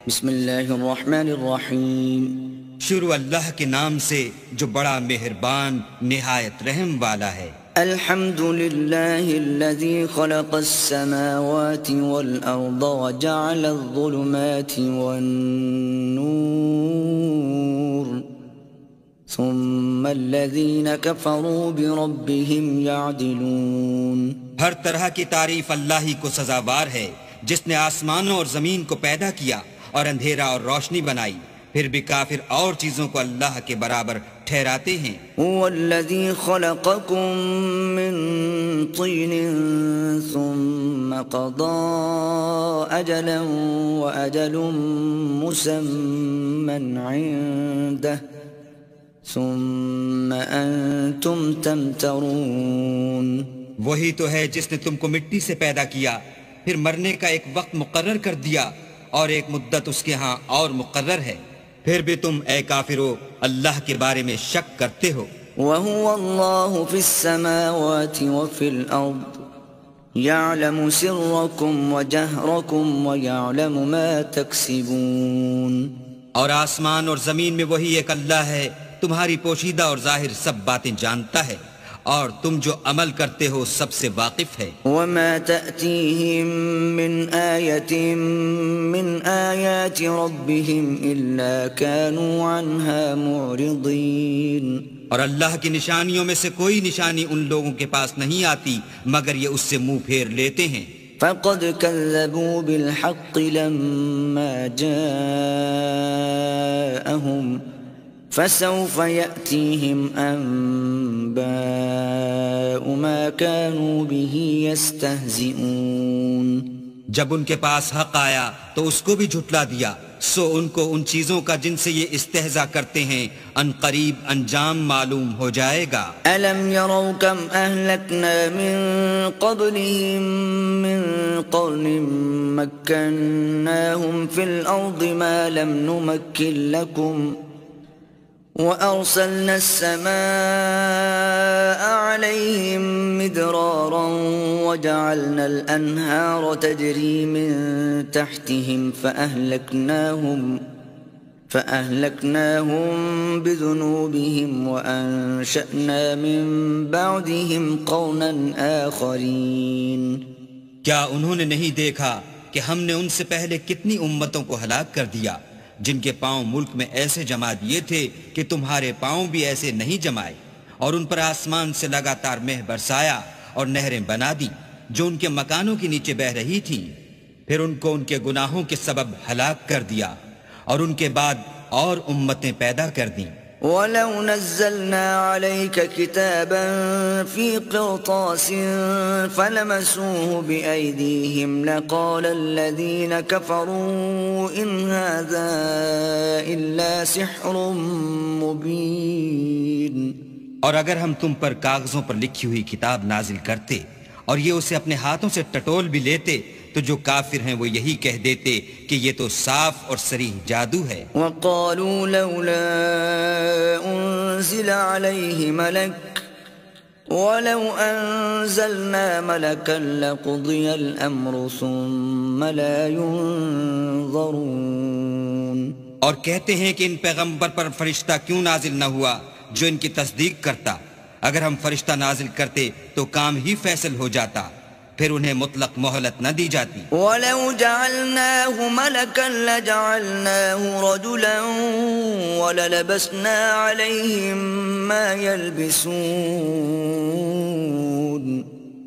بسم اللہ الرحمن الرحیم۔ شروع اللہ کے نام سے جو بڑا مہربان نہایت رحم والا ہے۔ الحمد للہ الذی خلق السماوات والارض وجعل الظلمات والنور ثم الذین کفروا بربهم یعدلون۔ ہر طرح کی تعریف اللہ ہی کو سزاوار ہے جس نے آسمانوں اور زمین کو پیدا کیا اور اندھیرا اور روشنی بنائی، پھر بھی کافر اور چیزوں کو اللہ کے برابر ٹھہراتے ہیں۔ هو الذی خلقکم من طین ثم قضى اجلا واجل مسمى عنده ثم انتم تمترون۔ وہی تو ہے جس نے تم کو مٹی سے پیدا کیا، پھر مرنے کا ایک وقت مقرر کر دیا اور ایک مدت اس کے ہاں اور مقرر ہے، پھر بھی تم اے کافرو اللہ کے بارے میں شک کرتے ہو۔ وَهُوَ اللَّهُ فِي السَّمَاوَاتِ وَفِي الْأَرْضِ يَعْلَمُ سِرَّكُمْ وَجَهْرَكُمْ وَيَعْلَمُ مَا تَكْسِبُونَ۔ اور آسمان اور زمین میں وہی ایک اللہ ہے، تمہاری پوشیدہ اور ظاہر سب باتیں جانتا ہے، اور تم جو عمل کرتے ہو سب سے واقف ہے۔ وَمَا تَأْتِيهِم مِّنْ آيَةٍ مِّنْ آيَاتِ رَبِّهِمْ إِلَّا كَانُوا عَنْهَا مُعْرِضِينَ۔ اور اللہ کی نشانیوں میں سے کوئی نشانی ان لوگوں کے پاس نہیں آتی مگر یہ اس سے منہ پھیر لیتے ہیں۔ فَقَدْ كَذَّبُوا بِالْحَقِّ لَمَّا جَاءَهُمْ فَسَوْفَ يَأْتِيهِمْ أَنبَاءُ مَا كَانُوا بِهِ يَسْتَهْزِئُونَ۔ جب ان کے پاس حق آیا تو اس کو بھی جھٹلا دیا، سو ان کو ان چیزوں کا جن سے یہ استہزاء کرتے ہیں ان قریب انجام معلوم ہو جائے گا۔ أَلَمْ يَرَوْا كَمْ أَهْلَكْنَا مِنْ قَبْلِهِمْ مِنْ قَرْنٍ مَكَّنَّاهُمْ فِي الْأَرْضِ مَا لَمْ نُمَكِّنْ لَكُمْ وَأَرْسَلْنَا السَّمَاءَ عَلَيْهِمْ مِدْرَارًا وَجَعَلْنَا الْأَنْهَارَ تَجْرِي مِنْ تَحْتِهِمْ فَأَهْلَكْنَاهُمْ بِذُنُوبِهِمْ وَأَنشَأْنَا مِنْ بَعْدِهِمْ قَرْنًا آخَرِينَ۔ کیا انہوں نے نہیں دیکھا کہ ہم نے ان سے پہلے کتنی امتوں کو ہلاک کر دیا جن کے پاؤں ملک میں ایسے جما دیے تھے کہ تمہارے پاؤں بھی ایسے نہیں جمائے، اور ان پر آسمان سے لگاتار مہ برسایا اور نہریں بنا دی جو ان کے مکانوں کے نیچے بہہ رہی تھیں، پھر ان کو ان کے گناہوں کے سبب ہلاک کر دیا اور ان کے بعد اور امتیں پیدا کر دیں۔ وَلَوْ نَزَّلْنَا عَلَيْكَ كِتَابًا فِي قِرْطَاسٍ فَلَمَسُوهُ بِأَيْدِيهِمْ لَقَالَ الَّذِينَ كَفَرُوا إِنْ هَذَا إِلَّا سِحْرٌ مُبِينٌ۔ اور اگر ہم تم پر کاغذوں پر لکھی ہوئی کتاب نازل کرتے اور یہ اسے اپنے ہاتھوں سے ٹٹول بھی لیتے تو جو کافر ہیں وہ یہی کہہ دیتے کہ یہ تو صاف اور صریح جادو ہے۔ وَقَالُوا لَوْلَا أُنزِلَ عَلَيْهِ مَلَكٌ وَلَوْ أَنزَلْنَا مَلَكًا لَقُضِيَ الْأَمْرُ ثُمَّ لَا يُنظَرُونَ۔ اور کہتے ہیں کہ ان پیغمبر پر فرشتہ کیوں نازل نہ ہوا جو ان کی تصدیق کرتا، اگر ہم فرشتہ نازل کرتے تو کام ہی فیصل ہو جاتا، پھر انہیں مطلق مہلت نہ دی جاتی۔ وَلَوْ جَعَلْنَاهُ مَلَكًا لَجَعَلْنَاهُ رَجُلًا وَلَلَبَسْنَا عَلَيْهِمْ مَا يَلْبِسُونَ۔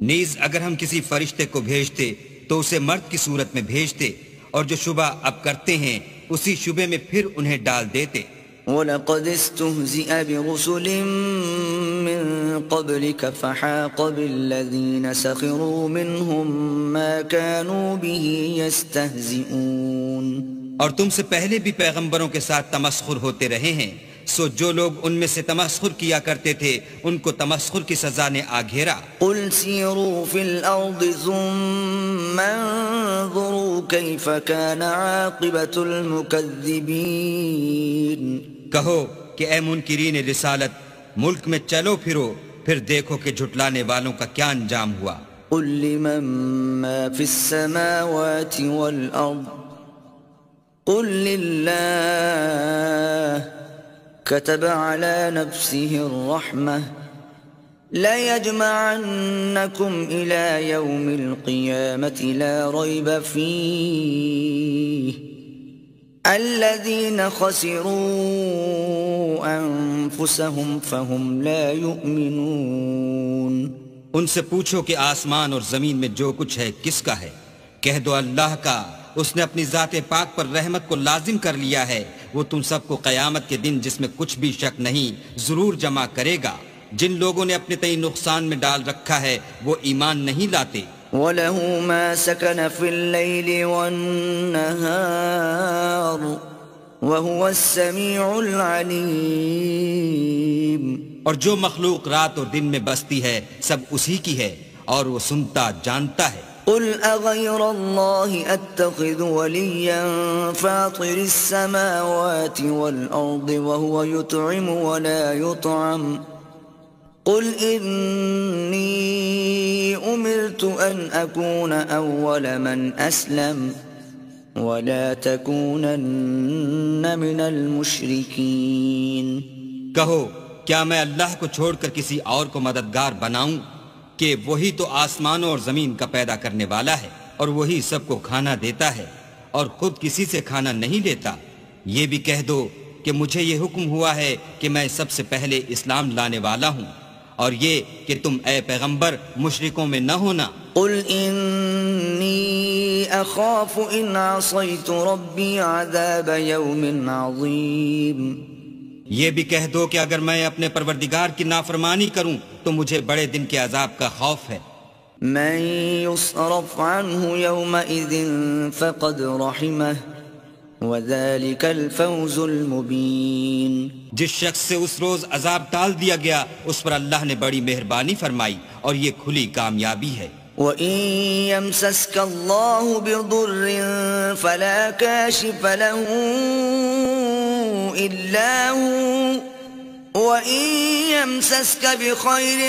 نیز اگر ہم کسی فرشتے کو بھیجتے تو اسے مرد کی صورت میں بھیجتے، اور جو شبہ اب کرتے ہیں اسی شبے میں پھر انہیں ڈال دیتے۔ وَلَقَدِ اسْتُهْزِئَ بِرُسُلٍ مِّن قَبْلِكَ فَحَاقَ بِالَّذِينَ سَخِرُوا مِنْهُمْ مَا كَانُوا بِهِ يَسْتَهْزِئُونَ۔ اور تم سے پہلے بھی پیغمبروں کے ساتھ تمسخر ہوتے رہے ہیں، سو جو لوگ ان میں سے تمسخر کیا کرتے تھے ان کو تمسخر کی سزا نے آ گھیرا۔ قُلْ سِيرُوا فِي الْأَرْضِ ثُمَّ انظُرُوا كَيْفَ كَانَ عَاقِبَةُ الْمُكَذِّبِينَ۔ کہو کہ اے منکرین رسالت، ملک میں چلو پھرو، پھر دیکھو کہ جھٹلانے والوں کا کیا انجام ہوا۔ قُلْ لِمَن مَّا فِي السَّمَاوَاتِ وَالْأَرْضِ قل لله كتب على نفسه الرحمة ليجمعنكم إلى يوم القيامة لا ريب فيه الذين خسروا أنفسهم فهم لا يؤمنون۔ ان سے پوچھو کہ آسمان اور زمین میں جو کچھ ہے کس کا ہے؟ کہہ دو اللہ کا، اس نے اپنی ذات پاک پر رحمت کو لازم کر لیا ہے، وہ تم سب کو قیامت کے دن جس میں کچھ بھی شک نہیں ضرور جمع کرے گا۔ جن لوگوں نے اپنے تئیں نقصان میں ڈال رکھا ہے وہ ایمان نہیں لاتے۔ وَلَهُ مَا سَكَنَ فِي اللَّيْلِ وَالنَّهَارِ وَهُوَ السَّمِيعُ الْعَلِيمُ۔ اور جو مخلوق رات اور دن میں بستی ہے سب اسی کی ہے اور وہ سنتا جانتا ہے۔ قُلْ أَغَيْرَ اللَّهِ أَتَّخِذُ وَلِيًّا فَاطِرِ السَّمَاوَاتِ وَالْأَرْضِ وَهُوَ يُطْعِمُ وَلَا يُطْعَمُ قُلْ إِنِّي أُمِرْتُ أَنْ أَكُونَ أَوَّلَ مَنْ أَسْلَمَ وَلَا تَكُونَنَّ مِنَ الْمُشْرِكِينَ۔ کہو کیا میں اللہ کو چھوڑ کر کسی اور کو مددگار بناؤں کہ وہی تو آسمانوں اور زمین کا پیدا کرنے والا ہے اور وہی سب کو کھانا دیتا ہے اور خود کسی سے کھانا نہیں لیتا۔ یہ بھی کہہ دو کہ مجھے یہ حکم ہوا ہے کہ میں سب سے پہلے اسلام لانے والا ہوں، اور یہ کہ تم اے پیغمبر مشرکوں میں نہ ہونا۔ قل انی اخاف ان عصیت ربی عذاب یوم عظیم۔ یہ بھی کہہ دو کہ اگر میں اپنے پروردگار کی نافرمانی کروں تو مجھے بڑے دن کے عذاب کا خوف ہے۔ من یصرف عنہ یومئذ فقد رحمہ وذلك الفوز المبین۔ جس شخص سے اس روز عذاب ٹال دیا گیا اس پر اللہ نے بڑی مہربانی فرمائی اور یہ کھلی کامیابی ہے۔ وَإِن يَمْسَسْكَ اللَّهُ بِضُرٍّ فَلَا كَاشِفَ لَهُ إِلَّا هُوَ وَإِن يَمْسَسْكَ بِخَيْرٍ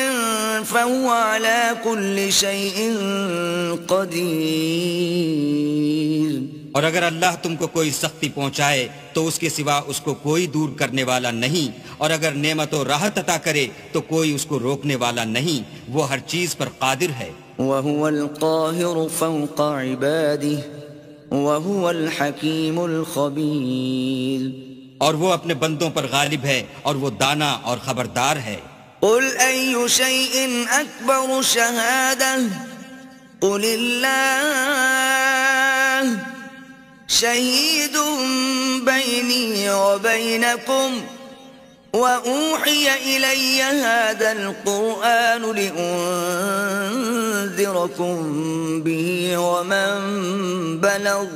فَهُوَ عَلَى كُلِّ شَيْءٍ قَدِيرٌ۔ اور اگر اللہ تم کو کوئی سختی پہنچائے تو اس کے سوا اس کو کوئی دور کرنے والا نہیں، اور اگر نعمت و راحت عطا کرے تو کوئی اس کو روکنے والا نہیں، وہ ہر چیز پر قادر ہے۔ وَهُوَ الْقَاهِرُ فَوْقَ عِبَادِهِ وَهُوَ الْحَكِيمُ الْخَبِيرُ۔ اور وہ اپنے بندوں پر غالب ہے اور وہ دانا اور خبردار ہے۔ قُلْ أَيُّ شَيْءٍ أَكْبَرُ شَهَادَةً قُلِ اللَّهُ شَهِيدٌ بَيْنِي وَبَيْنَكُمْ وَأُوحِيَ إِلَيَّ هَذَا الْقُرْآنُ لِأُنذِرَكُم بِهِ وَمَن بَلَغَ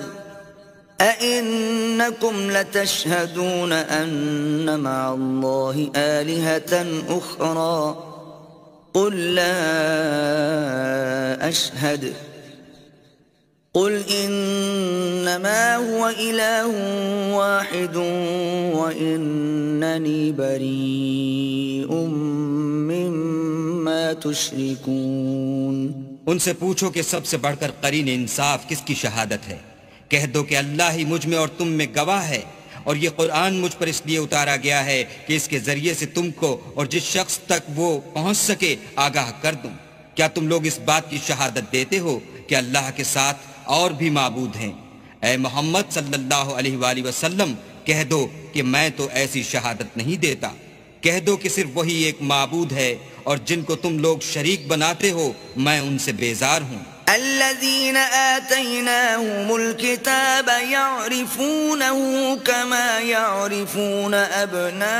أَإِنَّكُمْ لَتَشْهَدُونَ أَنَّ مَعَ اللَّهِ آلِهَةً أُخْرَى قُل لَّا أَشْهَدُ قُلْ إِنَّمَا هُوَ إِلَٰهٌ وَاحِدٌ وَإِنَّنِي بَرِيءٌ مِّمَّا تُشْرِكُونَ۔ ان سے پوچھو کہ سب سے بڑھ کر قرین انصاف کس کی شہادت ہے؟ کہہ دو کہ اللہ ہی مجھ میں اور تم میں گواہ ہے، اور یہ قرآن مجھ پر اس لیے اتارا گیا ہے کہ اس کے ذریعے سے تم کو اور جس شخص تک وہ پہنچ سکے آگاہ کر دوں۔ کیا تم لوگ اس بات کی شہادت دیتے ہو کہ اللہ کے ساتھ اور بھی معبود ہیں؟ اے محمد صلی اللہ علیہ وآلہ وسلم کہہ دو کہ میں تو ایسی شہادت نہیں دیتا۔ کہہ دو کہ صرف وہی ایک معبود ہے، اور جن کو تم لوگ شریک بناتے ہو میں ان سے بیزار ہوں۔ الذين آتيناهم الكتاب يعرفونه كما يعرفون أبناءهم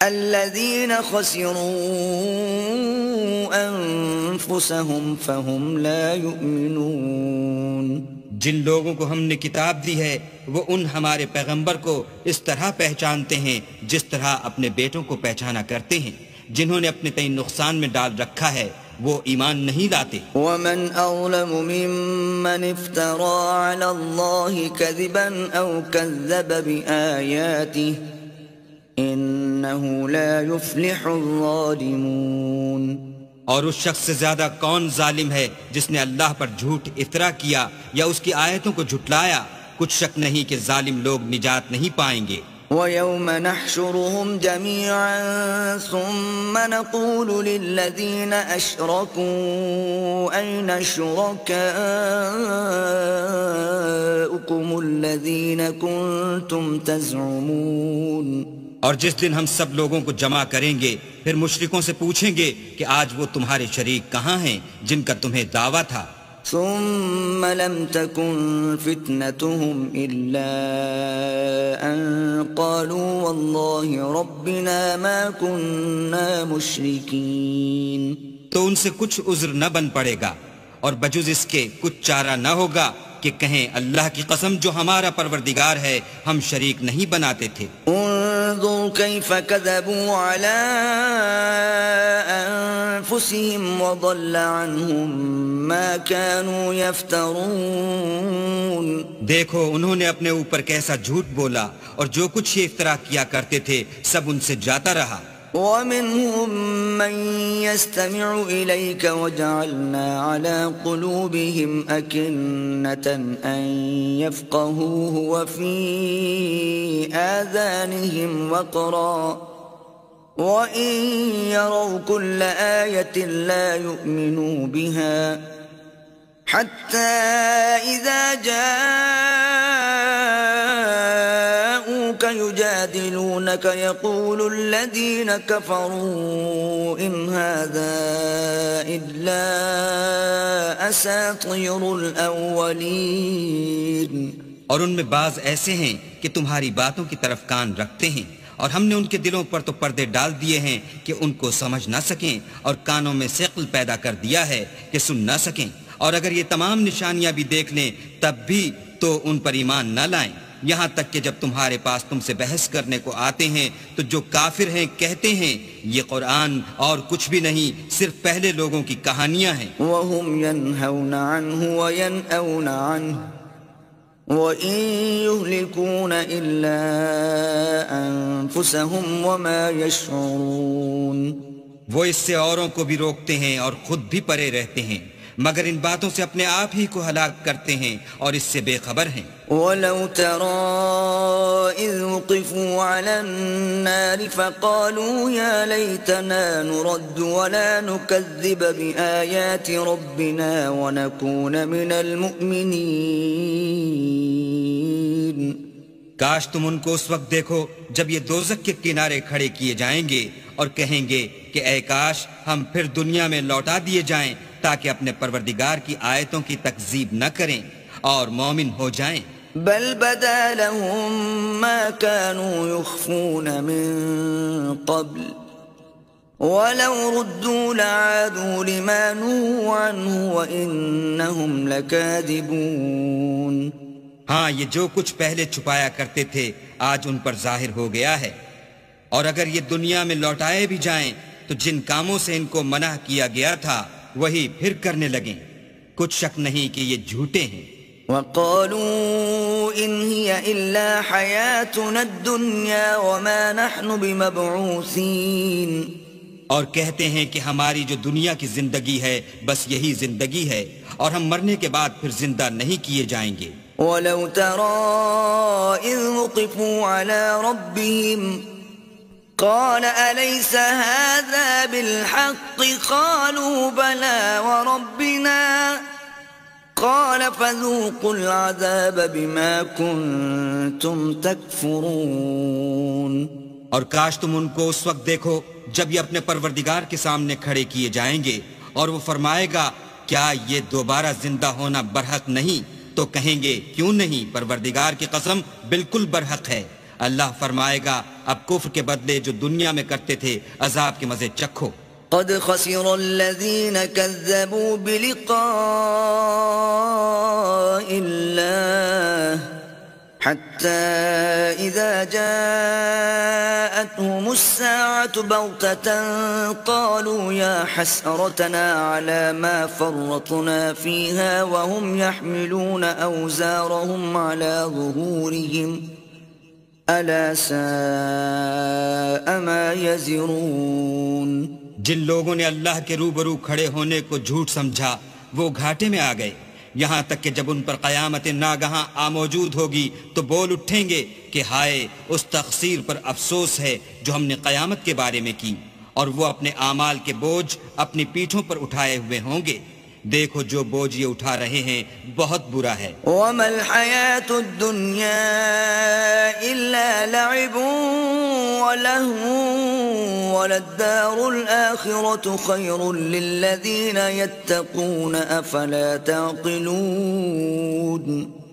الذين خسروا أنفسهم فهم لا يؤمنون۔ جن لوگوں کو ہم نے کتاب دی ہے وہ ان ہمارے پیغمبر کو اس طرح پہچانتے ہیں جس طرح اپنے بیٹوں کو پہچانا کرتے ہیں۔ جنہوں نے اپنے تئیں نقصان میں ڈال رکھا ہے وہ ایمان نہیں لاتے۔ ومن أظلم ممن افترى على الله كذبا أو كذب بآياته إنه لا يفلح الظالمون۔ اور اس شخص سے زیادہ کون ظالم ہے جس نے اللہ پر جھوٹ افطرا کیا یا اس کی آیتوں کو جھٹلایا؟ کچھ شک نہیں کہ ظالم لوگ نجات نہیں پائیں گے۔ وَيَوْمَ نَحْشُرُهُمْ جَمِيعًا ثُمَّ نَقُولُ لِلَّذِينَ أَشْرَكُوا أَيْنَ شُرَكَاؤُكُمُ الَّذِينَ كُنتُمْ تَزْعُمُونَ۔ اور جس دن ہم سب لوگوں کو جمع کریں گے پھر مشرکوں سے پوچھیں گے کہ آج وہ تمہارے شریک کہاں ہیں جن کا تمہیں دعویٰ تھا؟ ثم لم تكن فتنتهم إلا أن قالوا والله ربنا ما كنا مشركين۔ تو ان سے کچھ عذر نہ بن پڑے گا اور بجز اس کے کچھ چارہ نہ ہوگا کہ کہیں اللہ کی قسم جو ہمارا پروردگار ہے ہم شریک نہیں بناتے تھے۔ انظر كيف كذبوا على أنفسهم وضل عنهم ما كانوا يفترون۔ دیکھو انہوں نے اپنے اوپر کیسا جھوٹ بولا اور جو کچھ یہ افطرا کیا کرتے تھے سب ان سے جاتا رہا۔ وَمِنْهُمْ مَنْ يَسْتَمِعُ إِلَيْكَ وَجَعَلْنَا عَلَى قُلُوبِهِمْ أَكِنَّةً أَنْ يَفْقَهُوهُ وَفِي آذَانِهِمْ وَقْرًا وَإِنْ يَرَوْا كُلَّ آيَةٍ لَا يُؤْمِنُوا بِهَا حَتَّى إِذَا جَاءُوكَ يُجَادِلُونَكَ يَقُولُ الَّذِينَ كَفَرُوا إِنْ هَذَا إِلَّا أَسَاطِيرُ الْأَوَّلِينَ۔ اور ان میں بعض ایسے ہیں کہ تمہاری باتوں کی طرف کان رکھتے ہیں اور ہم نے ان کے دلوں پر تو پردے ڈال دیے ہیں کہ ان کو سمجھ نہ سکیں اور کانوں میں ثقل پیدا کر دیا ہے کہ سن نہ سکیں، اور اگر یہ تمام نشانیاں بھی دیکھ لیں تب بھی تو ان پر ایمان نہ لائیں، یہاں تک کہ جب تمہارے پاس تم سے بحث کرنے کو آتے ہیں تو جو کافر ہیں کہتے ہیں یہ قرآن اور کچھ بھی نہیں صرف پہلے لوگوں کی کہانیاں ہیں۔ وَهُمْ يَنْهَوْنَ عَنْهُ وَيَنْأَوْنَ عَنْهُ وَإِنْ يُهْلِكُونَ إِلَّا أَنفُسَهُمْ وَمَا يَشْعُرُونَ۔ وہ اس سے اوروں کو بھی روکتے ہیں اور خود بھی پرے رہتے ہیں، مگر ان باتوں سے اپنے آپ ہی کو ہلاک کرتے ہیں اور اس سے بے خبر ہیں۔ وَلَوْ تَرَىٰ إِذْ وُقِفُوا عَلَى النَّارِ فَقَالُوا يَا لَيْتَنَا نُرَدُّ وَلَا نُكَذِّبَ بِآيَاتِ رَبِّنَا وَنَكُونَ مِنَ الْمُؤْمِنِينَ۔ کاش تم ان کو اس وقت دیکھو جب یہ دوزخ کے کنارے کھڑے کیے جائیں گے اور کہیں گے کہ اے کاش ہم پھر دنیا میں لوٹا دیے جائیں تاکہ اپنے پروردگار کی آیتوں کی تکذیب نہ کریں اور مومن ہو جائیں۔ بل بدا لهم ما كانوا يخفون من قبل ولو ردوا لعادوا لما نهوا عنه وإنهم لكاذبون۔ ہاں یہ جو کچھ پہلے چھپایا کرتے تھے آج ان پر ظاہر ہو گیا ہے، اور اگر یہ دنیا میں لوٹائے بھی جائیں تو جن کاموں سے ان کو منع کیا گیا تھا وہی پھر کرنے لگیں، کچھ شک نہیں کہ یہ جھوٹے ہیں۔ وَقَالُوا إِنْ هِيَ إِلَّا حَيَاتُنَا الدُّنْيَا وَمَا نَحْنُ بِمَبْعُوثِينَ۔ اور کہتے ہیں کہ ہماری جو دنیا کی زندگی ہے بس یہی زندگی ہے اور ہم مرنے کے بعد پھر زندہ نہیں کیے جائیں گے۔ وَلَوْ تَرَىٰ إِذْ وُقِفُوا عَلَىٰ رَبِّهِمْ قَالَ أَلَيْسَ هَٰذَا بِالْحَقِّ قَالُوا بَلَىٰ وَرَبِّنَا قَالَ فَذُوقُوا الْعَذَابَ بِمَا كُنتُمْ تَكْفُرُونَ۔ اور کاش تم ان کو اس وقت دیکھو جب یہ اپنے پروردگار کے سامنے کھڑے کیے جائیں گے اور وہ فرمائے گا کیا یہ دوبارہ زندہ ہونا برحق نہیں؟ تو کہیں گے کیوں نہیں، پروردگار کی قسم بالکل برحق ہے۔ اللہ فرمائے گا اب کفر کے بدلے جو دنیا میں کرتے تھے عذاب کے مزے چکھو۔ قد خسر الذين كذبوا بلقاء الله حتى إذا جاءتهم الساعة بغتة قالوا يا حسرتنا على ما فرطنا فيها وهم يحملون أوزارهم على ظهورهم ألا ساء ما يزرون. جن لوگوں نے اللہ کے روبرو کھڑے ہونے کو جھوٹ سمجھا وہ گھاٹے میں آ گئے، یہاں تک کہ جب ان پر قیامت ناگہاں موجود ہوگی تو بول اٹھیں گے کہ ہائے اس تقصیر پر افسوس ہے جو ہم نے قیامت کے بارے میں کی، اور وہ اپنے اعمال کے بوجھ اپنی پیٹھوں پر اٹھائے ہوئے ہوں گے، دیکھو جو بوجھ یہ اٹھا رہے ہیں بہت برا ہے۔ وَمَا الْحَيَاةُ الدُّنْيَا إِلَّا لَعِبٌ وَلَهْوٌ وَلَلدَّارُ الْآخِرَةُ خَيْرٌ لِّلَّذِينَ يَتَّقُونَ أَفَلَا تَعْقِلُونَ۔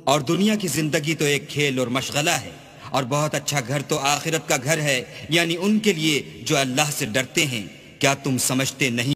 اور دنیا کی زندگی تو ایک کھیل اور مشغلہ ہے، اور بہت اچھا گھر تو آخرت کا گھر ہے، یعنی ان کے لیے جو اللہ سے ڈرتے ہیں، کیا تم سمجھتے نہیں؟